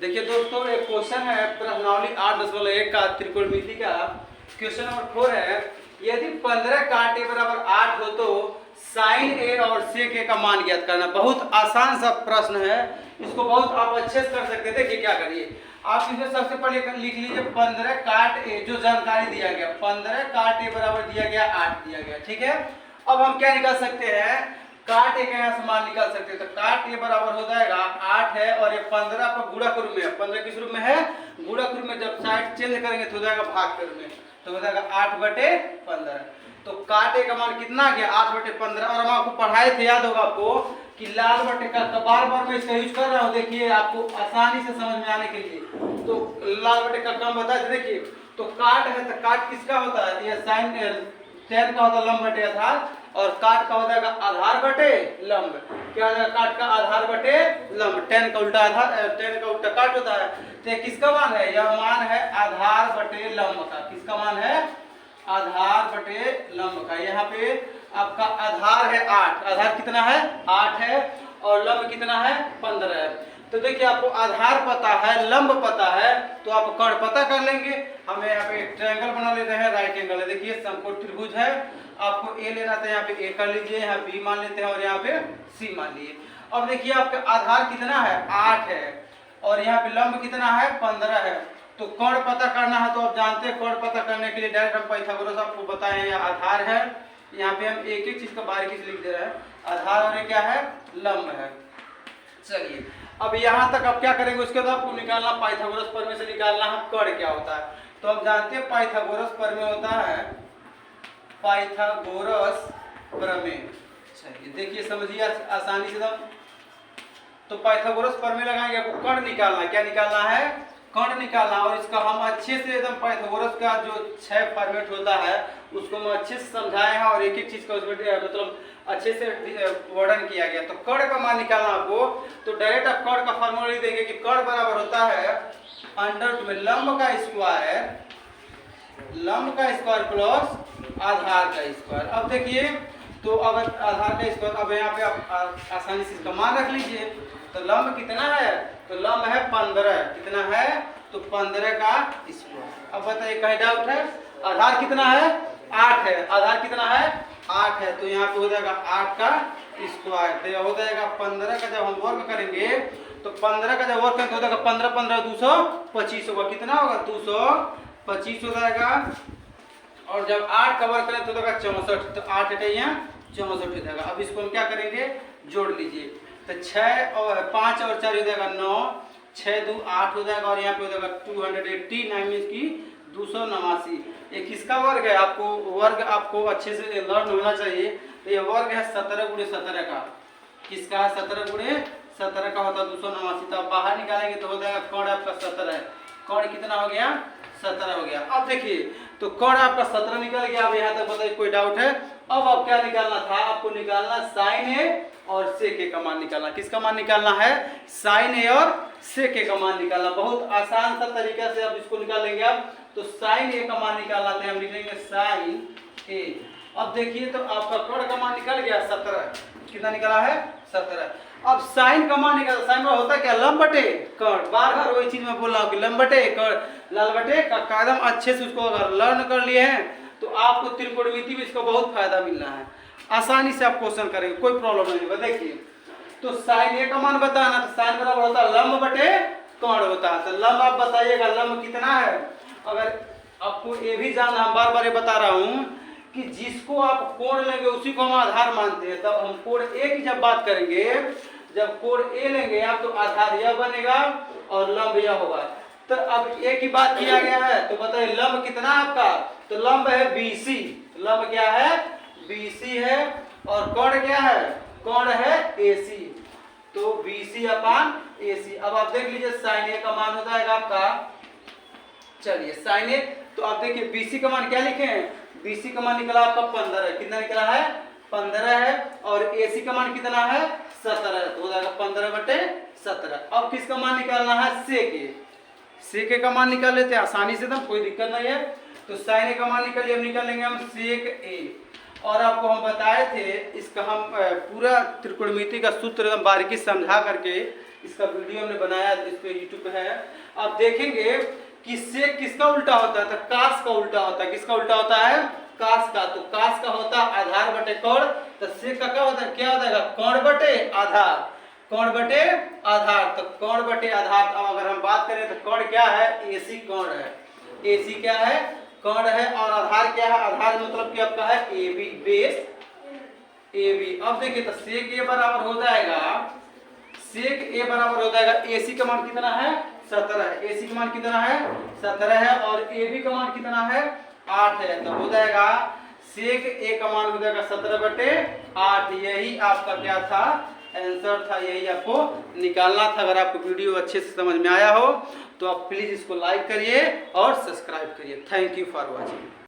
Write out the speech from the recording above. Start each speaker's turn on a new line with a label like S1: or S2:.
S1: देखिए दोस्तों, एक क्वेश्चन है प्रश्नावली 8.1 का त्रिकोणमिति का क्वेश्चन नंबर 4 है। यदि 15 काट ए बराबर 8 हो तो साइन ए और सेक ए का मान ज्ञात करना। बहुत आसान सा प्रश्न है, इसको बहुत आप अच्छे से कर सकते हैं। देखिए क्या करिए, आप इसमें सबसे पहले लिख लीजिए 15 काट ए, जो जानकारी दिया गया 15 काट ए बराबर दिया गया 8 दिया गया, ठीक है। अब हम क्या निकाल सकते हैं, काट ए का यहाँ से मान निकाल सकते हैं। तो काट ए बराबर हो जाएगा 8 है और ये 15 पर गुणक रूप में है, 15 किस रूप में है, गुणक रूप में। जब साइड चेंज करेंगे तो हो जाएगा भाग के रूप में, तो हो जाएगा 8/15। तो काट ए का मान कितना गया 8/15। और हम आपको पढ़ाए थे, याद होगा आपको कि लाल बटे का, बार बार मैं इसका यूज कर रहा हूँ, देखिए आपको आसानी से समझ में आने के लिए। तो लाल बटे का काम बताए थे, देखिए तो काट है तो काट किसका होता है, ये साइन टेन का होता है लंब बटे आधार, और काट का हो जाएगा आधार बटे लंब। क्या हो जाएगा, काट का आधार बटे लंब, टेन का उल्टा आधार, टेन का उल्टा काट होता है। तो किसका मान है, यह मान है आधार बटे लंब का। किसका मान है, आधार बटे लंब का। यहाँ पे आपका आधार है 8, आधार कितना है 8 है, और लंब कितना है 15 है। तो देखिए आपको आधार पता है, लंब पता है, तो आप कर्ण पता कर लेंगे। हमें यहाँ पे एक ट्रायंगल बना लेते हैं, राइट एंगल है। देखिए समकोण त्रिभुज है, आपको ए लेना था, यहाँ पे ए कर लीजिए, यहाँ बी मान लेते हैं और यहाँ पे सी मान लिए। अब देखिए आपका आधार कितना है 8 है, और यहाँ पे लंब कितना है 15 है। तो कोण पता करना है, तो आप जानते हैं कोण पता करने के लिए डायरेक्ट हम पाइथागोरस आपको बताए, यह आधार है। यहाँ पे हम एक एक चीज का बारीकी से लिख दे रहे हैं, आधार और ये क्या है लंब है। चलिए अब यहाँ तक आप क्या करेंगे, उसके बाद आपको निकालना पाइथागोरस प्रमेय से निकालना है कोण क्या होता है। तो हम जानते हैं पाइथागोरस प्रमेय होता है पाइथागोरस प्रमेय। चलिए देखिए समझिए आसानी से। तो पाइथागोरस प्रमेय लगाएंगे, आपको कोण निकालना, क्या निकालना है, कोण निकालना। और इसका हम अच्छे से एकदम पाइथागोरस का जो 6 फॉर्मेट होता है उसको हम अच्छे से समझाए हैं, और एक एक चीज का उसमें मतलब अच्छे से वर्णन किया गया। तो कोण का मान निकालना आपको, तो डायरेक्ट आप कोण का फॉर्मूला लिख देंगे कि कोण बराबर होता है अंडर में लंब का स्क्वायर, लंब का स्क्वायर प्लस आधार का स्क्वायर। अब देखिए तो अब आधार का स्क्वायर, अब यहाँ पे आप आसानी से इसका मान रख लीजिए। तो लंब कितना है, तो लंब है 15, कितना है, तो 15 का स्क्वायर। अब बताइए कहीं डाउट है, आधार कितना है 8 है, आधार कितना है 8 है, तो यहाँ पे हो जाएगा 8 का स्क्वायर। तो यह हो जाएगा 15 का, जब हम वर्ग करेंगे तो 15 का जब वर्ग करेंगे तो हो जाएगा 15 15 225 होगा, कितना होगा 225 हो जाएगा। और जब 8 का वर्ग करें तो होगा 64, तो 8 है यहाँ 64 हो जाएगा। अब इसको हम क्या करेंगे, जोड़ लीजिए। तो 6 और 5 और 4 हो जाएगा 9, 6 2 8 हो जाएगा, और यहाँ पे हो जाएगा 289 मीन्स की 289। ये किसका वर्ग है, आपको वर्ग आपको अच्छे से लर्न होना चाहिए। तो ये वर्ग है 17 गुणे 17 का। किसका है 17 गुणे 17 का होता है 289। तो आप बाहर निकालेंगे तो हो जाएगा कोण आपका 17 है, कोण कितना हो गया 17 हो गया। अब देखिए तो कोण आपका 17 निकल गया। अब यहाँ तक बताइए कोई डाउट है। अब आप क्या निकालना था, आपको निकालना साइन ए और सेक ए का मान निकालना। किसका मान निकालना है, साइन ए और सेक ए का मान निकालना। बहुत आसान सा तरीका से आप इसको निकालेंगे। आप तो साइन ए का मान निकालना था, हम लिखेंगे साइन ए। अब देखिए तो आपका कोण का मान निकल गया 17, कितना निकला है 17। अब साइन का मान निकाल, साइन में होता क्या लंब बटे कोण, बार बार वही चीज मैं बोल रहा हूँ कि लंब बटे कोण, लाल बटे का कदम अच्छे से उसको अगर लर्न कर लिए हैं तो आपको त्रिकोणमिति में इसका बहुत फायदा मिलना है। आसानी से आप क्वेश्चन करेंगे, कोई प्रॉब्लम नहीं होगा। देखिए तो साइन ए का मान बताना, तो साइन बराबर होता है लंब बटे कोण होता है। तो लंब आप बताइएगा लंब कितना है। अगर आपको ये भी जानना, हम बार बार ये बता रहा हूँ कि जिसको आप कोण लेंगे उसी को हम आधार मानते हैं। तब हम कोण ए की जब बात करेंगे, जब कोण ए लेंगे आप तो आधार यह बनेगा और लंब यह होगा। तो अब ए की बात किया गया है, तो बताइए लंब कितना आपका, तो लंब है BC, लंब क्या है BC है, और कोण क्या है, कोण है AC, तो BC अपान AC। अब आप देख लीजिए साइन ए का मान हो जाएगा आपका, चलिए साइन ए, तो आप देखिए BC का मान क्या लिखे हैं, BC का मान निकला आपका 15 है, कितना निकला है 15 है, और AC का मान कितना है 17 है, तो हो जाएगा 15/17। अब किसका मान निकालना है, सेक ए, सेक ए का मान निकाल लेते हैं आसानी से, तो कोई दिक्कत नहीं है। तो साइन ए का मान निकालिए, अब निकालेंगे हम सेक ए। और आपको हम बताए थे इसका हम पूरा त्रिकोणमिति का सूत्र एकदम बारीकी समझा करके इसका वीडियो हमने बनाया, इस पे यूट्यूब पे है। अब देखेंगे कि सेक किसका उल्टा होता है, तो कास का उल्टा होता है। किसका उल्टा होता है, कास का। तो कास का होता है आधार बटे कोण, तो सेक का क्या होता है, क्या होता है, कोण बटे आधार। कोण बटे आधार, तो कोण बटे आधार। अब अगर हम बात करें तो कोण क्या है, एसी कोण है। एसी क्या है, कोण है। और आधार क्या है, आधार मतलब क्या आपका है एबी, बेस एबी। अब देखिए तो सेक ए बराबर हो जाएगा, सेक ए बराबर हो जाएगा, एसी का मान कितना है 17 है। एसी का मान कितना है 17 है और एबी का मान कितना है 8 है। तो हो जाएगा सेक ए का मान हो जाएगा 17/8। यही आपका क्या था, आंसर था, यही आपको निकालना था। अगर आपको वीडियो अच्छे से समझ में आया हो तो आप प्लीज इसको लाइक करिए और सब्सक्राइब करिए। Thank you for watching.